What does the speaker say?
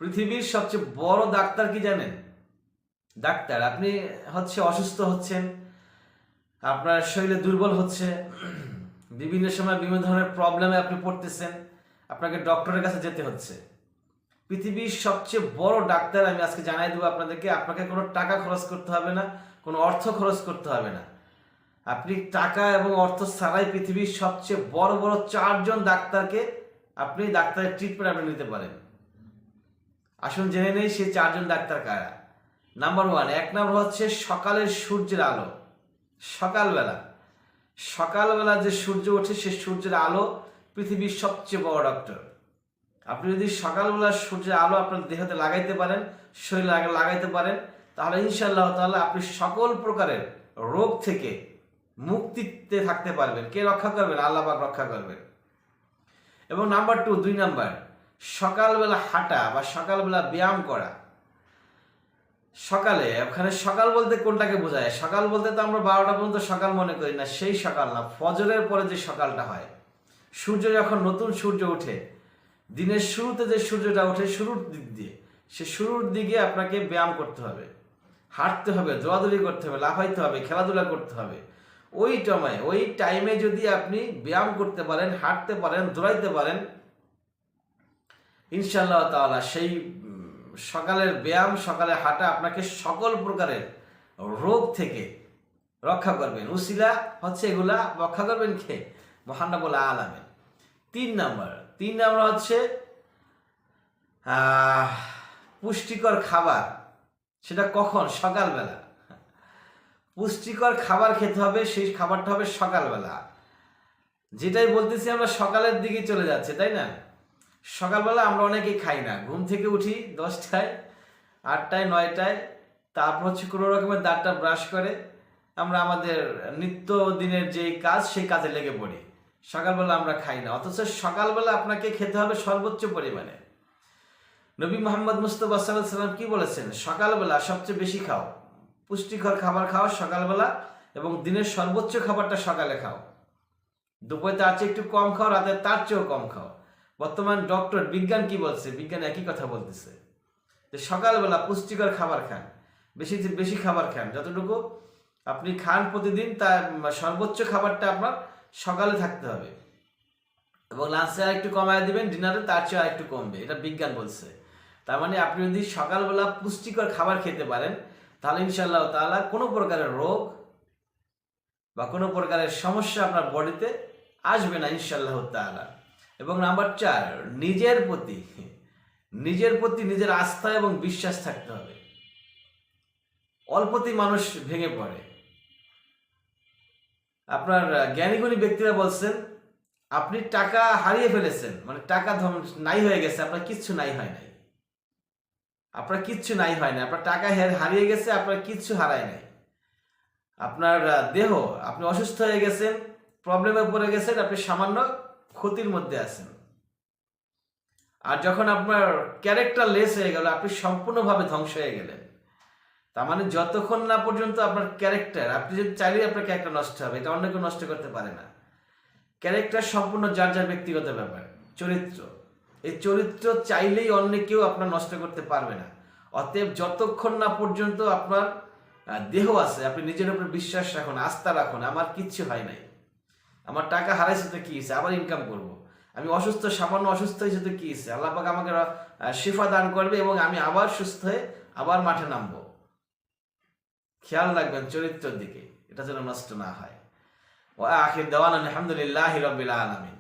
পৃথিবীর সবচেয়ে বড় ডাক্তার কি জানেন? ডাক্তার। আপনি অসুস্থ হচ্ছেন, আপনার শরীরে দুর্বল হচ্ছে, বিভিন্ন সময় বিভিন্ন ধরনের প্রবলেমে আপনি পড়তেছেন, আপনাকে ডক্টরের কাছে যেতে হচ্ছে। পৃথিবীর সবচেয়ে বড় ডাক্তার আমি আজকে জানাই দেবো আপনাদেরকে। আপনাকে কোনো টাকা খরচ করতে হবে না, কোনো অর্থ খরচ করতে হবে না। আপনি টাকা এবং অর্থ ছাড়াই পৃথিবীর সবচেয়ে বড় বড় 4জন ডাক্তারকে আপনি ডাক্তারের ট্রিটমেন্ট আপনি নিতে পারেন। আসুন জেনে নেই সেই 4জন ডাক্তার কারা। নাম্বার 1, এক নম্বর হচ্ছে সকালের সূর্যের আলো। সকালবেলা যে সূর্য ওঠে সে সূর্যের আলো পৃথিবীর সবচেয়ে বড় ডক্টর। আপনি যদি সকালবেলা সূর্যের আলো আপনার দেহতে লাগাইতে পারেন, শরীরে লাগাইতে পারেন, তাহলে ইনশাআল্লাহ তাআলা আপনি সকল প্রকারের রোগ থেকে মুক্তিতে থাকতে পারবেন। কে রক্ষা করবেন? আল্লাহ পাক রক্ষা করবেন। এবং নাম্বার 2 নাম্বার, সকালবেলা হাঁটা বা সকালবেলা ব্যায়াম করা। সকালে, ওখানে সকাল বলতে কোনটাকে বোঝায়? সকাল বলতে তো আমরা 12টা পর্যন্ত সকাল মনে করি না, সেই সকাল না, ফজরের পরে যে সকালটা হয়, সূর্য যখন নতুন সূর্য ওঠে, দিনের শুরুতে যে সূর্যটা ওঠে শুরুর দিক দিয়ে, সে শুরুর দিকে আপনাকে ব্যায়াম করতে হবে, হাঁটতে হবে, দৌড়াদৌড়ি করতে হবে, লাফাইতে হবে, খেলাধুলা করতে হবে। ওই টাইমে যদি আপনি ব্যায়াম করতে পারেন, হাঁটতে পারেন, দৌড়াইতে পারেন, ইনশাআল্লাহ তাআলা সেই সকালের ব্যায়াম, সকালে হাঁটা আপনাকে সকল প্রকারের রোগ থেকে রক্ষা করবেন। উসিলা হচ্ছে এগুলা রক্ষা করবেন কে? মহান রব্বুল আলামিন। 3 নাম্বার হচ্ছে পুষ্টিকর খাবার। সেটা কখন? সকালবেলা। পুষ্টিকর খাবার খেতে হবে, সেই খাবারটা হবে সকালবেলা। যেটাই বলতেছি আমরা সকালের দিকে চলে যাচ্ছে, তাই না? সকালবেলা আমরা অনেকেই খাই না, ঘুম থেকে উঠি 10টায়, 8টায়, 9টায়, তারপর কোনো রকমের দাঁতটা ব্রাশ করে আমরা আমাদের নিত্য দিনের যে কাজ সেই কাজে লেগে পড়ি। সকালবেলা আমরা খাই না, অথচ সকালবেলা আপনাকে খেতে হবে সর্বোচ্চ পরিমাণে। নবী মুহাম্মদ মুস্তাফা সাল্লাল্লাহু আলাইহি ওয়াসাল্লাম কি বলেছেন? সকালবেলা সবচেয়ে বেশি খাও, পুষ্টিকর খাবার খাও সকালবেলা, এবং দিনের সর্বোচ্চ খাবারটা সকালে খাও। দুপুরে তার চেয়ে একটু কম খাও, রাতে তার চেয়েও কম খাও। বর্তমান ডক্টর, বিজ্ঞান কি বলছে? বিজ্ঞান একই কথা বলতেছে যে সকালবেলা পুষ্টিকর খাবার খান, বেশি খাবার খান, যতটুকু আপনি খান প্রতিদিন তার সর্বোচ্চ খাবারটা আপনার সকালে থাকতে হবে, এবং লাঞ্চে আর একটু কমায় দিবেন, ডিনারে তার চেয়ে আর একটু কমবে। এটা বিজ্ঞান বলছে। তার মানে আপনি যদি সকালবেলা পুষ্টিকর খাবার খেতে পারেন, তাহলে ইনশাআল্লাহ তাআলা কোনো প্রকারের রোগ বা কোনো প্রকারের সমস্যা আপনার বডিতে আসবে না ইনশাআল্লাহ তাআলা। এবং নাম্বার 4, নিজের প্রতি নিজের আস্থা এবং বিশ্বাস থাকতে হবে। অল্পতেই মানুষ ভেঙে পড়ে। আপনার জ্ঞানীগুণী ব্যক্তিরা বলছেন, আপনি টাকা হারিয়ে ফেলেছেন, মানে টাকা নাই হয়ে গেছে, আপনার কিচ্ছু নাই হয় নাই। আপনার কিচ্ছু নাই হয় নাই, আপনার টাকা হারিয়ে গেছে, আপনার কিচ্ছু হারায় নাই। আপনার দেহ, আপনি অসুস্থ হয়ে গেছেন, প্রবলেমে পড়ে গেছেন, আপনি সামান্য ক্ষতির মধ্যে আছেন। আর যখন আপনার ক্যারেক্টার লেস হয়ে গেল, আপনি সম্পূর্ণভাবে ধ্বংস হয়ে গেলেন। তার মানে যতক্ষণ না পর্যন্ত আপনার ক্যারেক্টার, আপনি যদি চাইলেই আপনার ক্যারেক্টার নষ্ট হবে, এটা অন্য কেউ নষ্ট করতে পারে না। ক্যারেক্টার সম্পূর্ণ যার ব্যক্তিগত ব্যাপার। চরিত্র, এই চরিত্র চাইলেই অন্য কেউ আপনার নষ্ট করতে পারবে না। অতএব যতক্ষণ না পর্যন্ত আপনার দেহ আছে, আপনি নিজের উপর বিশ্বাস রাখুন, আস্থা রাখুন। আমার কিচ্ছু হয় নাই, আমার টাকা হারাইছে তো কি হয়েছে, আবার ইনকাম করব। আমি সামান্য অসুস্থ হয়েছে তো কি হয়েছে, আল্লাহ পাক আমাকে শিফা দান করবে এবং আমি আবার সুস্থ হয়ে আবার মাঠে নামবো। খেয়াল রাখবেন চরিত্রের দিকে, এটা যেন নষ্ট না হয়। ওয়া আখির দাওয়ানা আলহামদুলিল্লাহি রাব্বিল আলামিন।